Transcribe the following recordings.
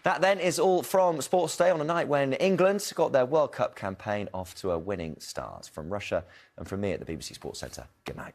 That then is all from Sports Day on a night when England got their World Cup campaign off to a winning start. From Russia and from me at the BBC Sports Centre, good night.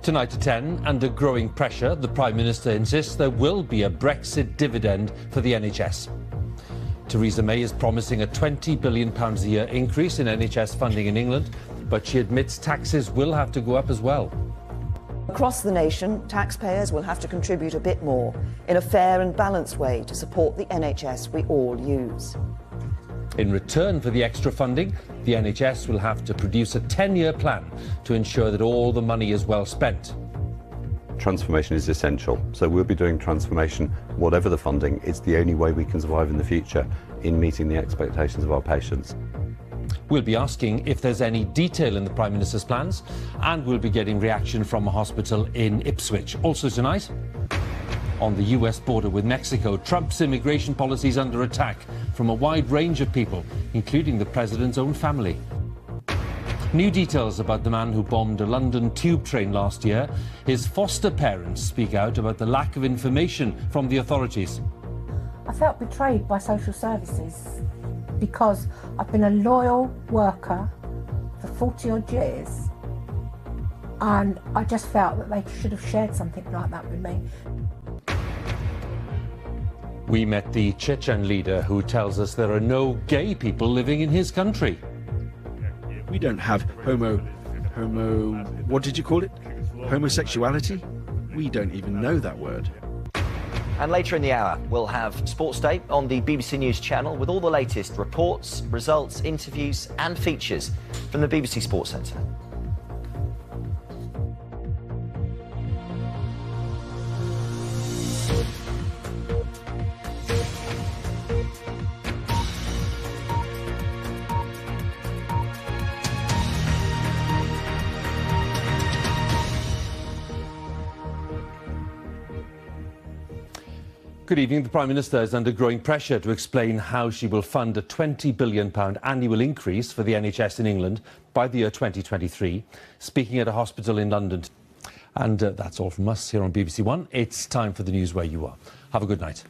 Tonight at 10, under growing pressure, the Prime Minister insists there will be a Brexit dividend for the NHS. Theresa May is promising a £20 billion a year increase in NHS funding in England, but she admits taxes will have to go up as well. Across the nation, taxpayers will have to contribute a bit more in a fair and balanced way to support the NHS we all use. In return for the extra funding, the NHS will have to produce a 10-year plan to ensure that all the money is well spent. Transformation is essential, so we'll be doing transformation whatever the funding. It's the only way we can survive in the future in meeting the expectations of our patients. We'll be asking if there's any detail in the Prime Minister's plans, and we'll be getting reaction from a hospital in Ipswich. Also tonight, on the US border with Mexico, Trump's immigration policy is under attack from a wide range of people, including the president's own family. New details about the man who bombed a London tube train last year. His foster parents speak out about the lack of information from the authorities. I felt betrayed by social services because I've been a loyal worker for 40-odd years, and I just felt that they should have shared something like that with me. We met the Chechen leader who tells us there are no gay people living in his country. We don't have what did you call it? Homosexuality? We don't even know that word. And later in the hour, we'll have Sports Day on the BBC News channel with all the latest reports, results, interviews and features from the BBC Sports Centre. Good evening. The Prime Minister is under growing pressure to explain how she will fund a £20 billion annual increase for the NHS in England by the year 2023, speaking at a hospital in London. And that's all from us here on BBC One. It's time for the news where you are. Have a good night.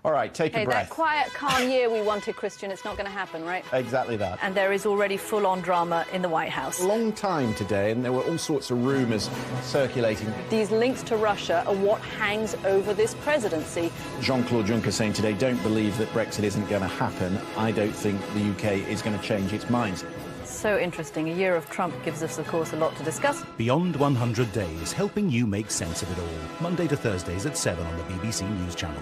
All right, take a breath. That quiet, calm year we wanted, Christian, it's not going to happen, right? Exactly that. And there is already full-on drama in the White House. Long time today, and there were all sorts of rumours circulating. These links to Russia are what hangs over this presidency. Jean-Claude Juncker saying today, don't believe that Brexit isn't going to happen. I don't think the UK is going to change its mind. So interesting. A year of Trump gives us, of course, a lot to discuss. Beyond 100 Days, helping you make sense of it all. Monday to Thursdays at 7 on the BBC News Channel.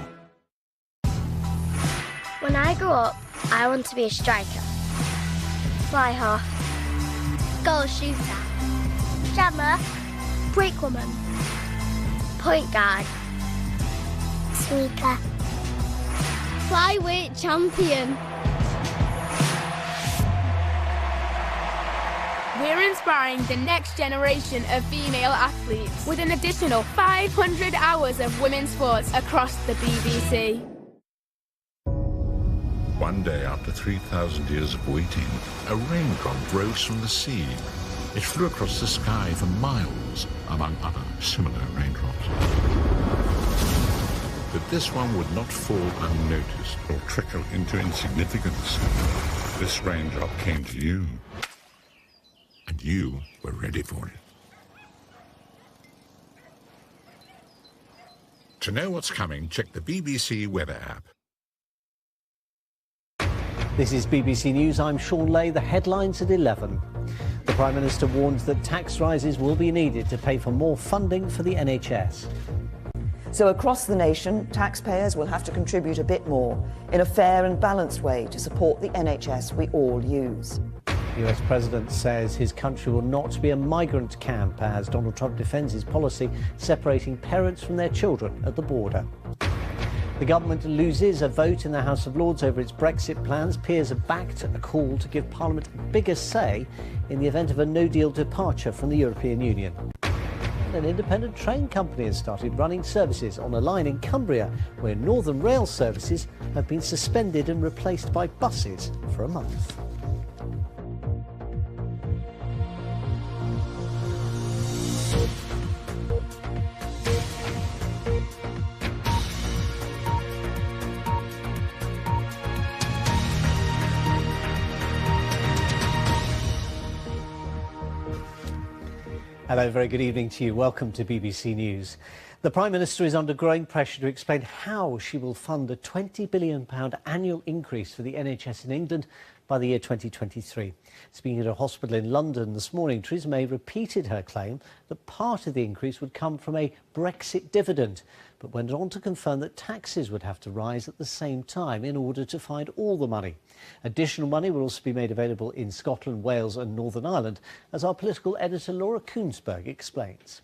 When I grow up, I want to be a striker, fly half, goal shooter, jammer, break woman, point guard, sneaker, flyweight champion. We're inspiring the next generation of female athletes with an additional 500 hours of women's sports across the BBC. One day, after 3,000 years of waiting, a raindrop rose from the sea. It flew across the sky for miles, among other similar raindrops. But this one would not fall unnoticed or trickle into insignificance. This raindrop came to you, and you were ready for it. To know what's coming, check the BBC weather app. This is BBC News. I'm Shaun Ley. The headlines at 11. The Prime Minister warns that tax rises will be needed to pay for more funding for the NHS. So across the nation, taxpayers will have to contribute a bit more in a fair and balanced way to support the NHS we all use. The US President says his country will not be a migrant camp as Donald Trump defends his policy separating parents from their children at the border. The government loses a vote in the House of Lords over its Brexit plans. Peers have backed a call to give Parliament a bigger say in the event of a no-deal departure from the European Union. And an independent train company has started running services on a line in Cumbria where Northern Rail services have been suspended and replaced by buses for a month. Hello, very good evening to you. Welcome to BBC News. The Prime Minister is under growing pressure to explain how she will fund a £20 billion annual increase for the NHS in England by the year 2023. Speaking at a hospital in London this morning, Theresa May repeated her claim that part of the increase would come from a Brexit dividend, but went on to confirm that taxes would have to rise at the same time in order to find all the money. Additional money will also be made available in Scotland, Wales and Northern Ireland, as our political editor Laura Koonsberg explains.